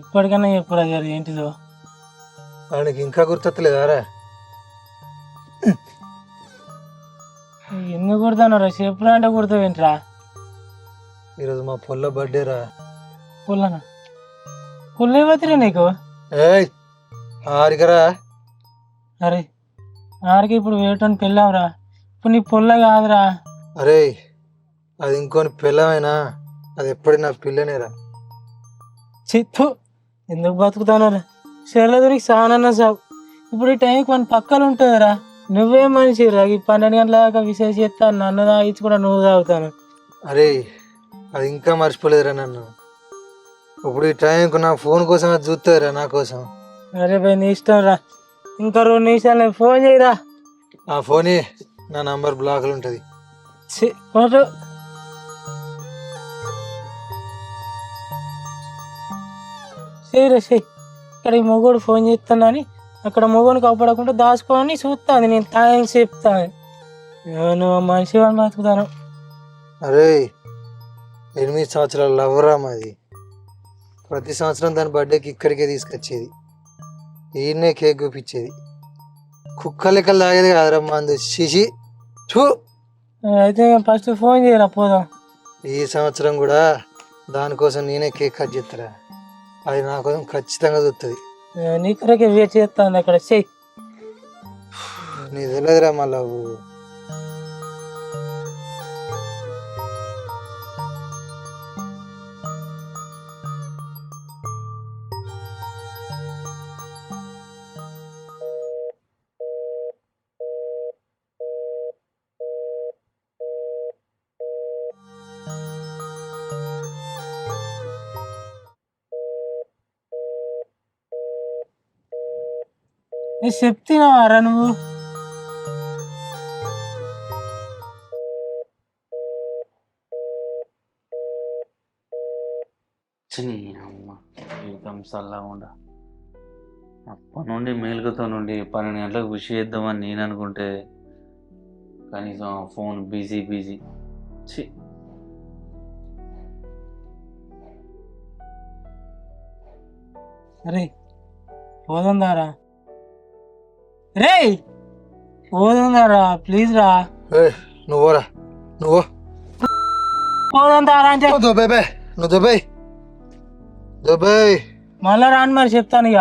ఇప్పటికన్నా ఎప్పుడు అది ఏంటిదో వాడికి ఇంకా గుర్తొత్తలేదారా? ఎందుకు కుడతానరా? చెప్పులు అంటే కుడతావేంట్రా? ఈరోజు మా పొల్ల బర్త్డే రా. పుల్లనా? పుల్ల ఏమవుతురా నీకు? ఏయ్ ఆరికరా. అరే ఆరికి ఇప్పుడు వేయటానికి పెళ్ళావురా. ఇప్పుడు నీ పుల్ల కాదురా. అరే అది ఇంకొని పిల్లమైనా అది ఎప్పటి నా పిల్లనేరా. చిత్తు ఎందుకు బతుకుతానరా? చెల్లదురికి సానన్న సాగు. ఇప్పుడు ఈ టైంకి మన పక్కలు ఉంటుందిరా. నువ్వే మనిషిరా. ఈ 12 గంటల దాకా విశేష చేస్తాను, నన్ను తాగించి కూడా నువ్వు తాగుతాను. అరే అది ఇంకా మర్చిపోలేదురా నన్ను. ఇప్పుడు ఈ టైంకు నా ఫోన్ కోసం అది చూస్తారా నా కోసం. అరే భయ్ నీ ఇష్టం రా. ఇంకా 2 నిమిషాలు నేను ఫోన్ చేయరా. ఆ ఫోనే నా నంబర్ బ్లాక్లో ఉంటుంది. ఫోటో చేయరా చెయ్యి. ఇక్కడ ఈ మొగోడు ఫోన్ చేస్తున్నాని అక్కడ మొగోని కాపాడకుండా దాచుకోని చూస్తాను. నేను థ్యాంక్స్ చెప్తాను. నువ్వు మనిషి అని బతుకుతాను. అరే 8 సంవత్సరాల లవ్రా మాది. ప్రతి సంవత్సరం దాని బర్త్డేకి ఇక్కడికే తీసుకొచ్చేది. ఈయన్నే కేక్ చూపించేది. కుక్క లెక్కలు తాగేది కాదురా మందు. శిశి చూ. అయితే ఫస్ట్ ఫోన్ చేయరా పోదాం. ఈ సంవత్సరం కూడా దానికోసం నేనే కేక్ కట్ చేస్తారా. అది నా కోసం ఖచ్చితంగా చూస్తుంది. నీ కొరకే వెయిట్ చేస్తాను అక్కడ. చెయ్యి. నీ తెలియదురా మళ్ళా. నేను చెప్తున్నావారా నువ్వు? అమ్మ జీవితం చల్లగా అప్పటి నుండి మేలుకతో నుండి 12 గంటలకు విష్ చేద్దామని నేను అనుకుంటే కనీసం ఆ ఫోన్ బిజీ. ఛీ. అరే పోదాం దారా. రే పోదాం దారా ప్లీజ్ రా. నువ్వురా నువ్వు పోదాం దారా అంటే నువ్వు దుబాయ్. మళ్ళా రాను మరి చెప్తాను ఇక.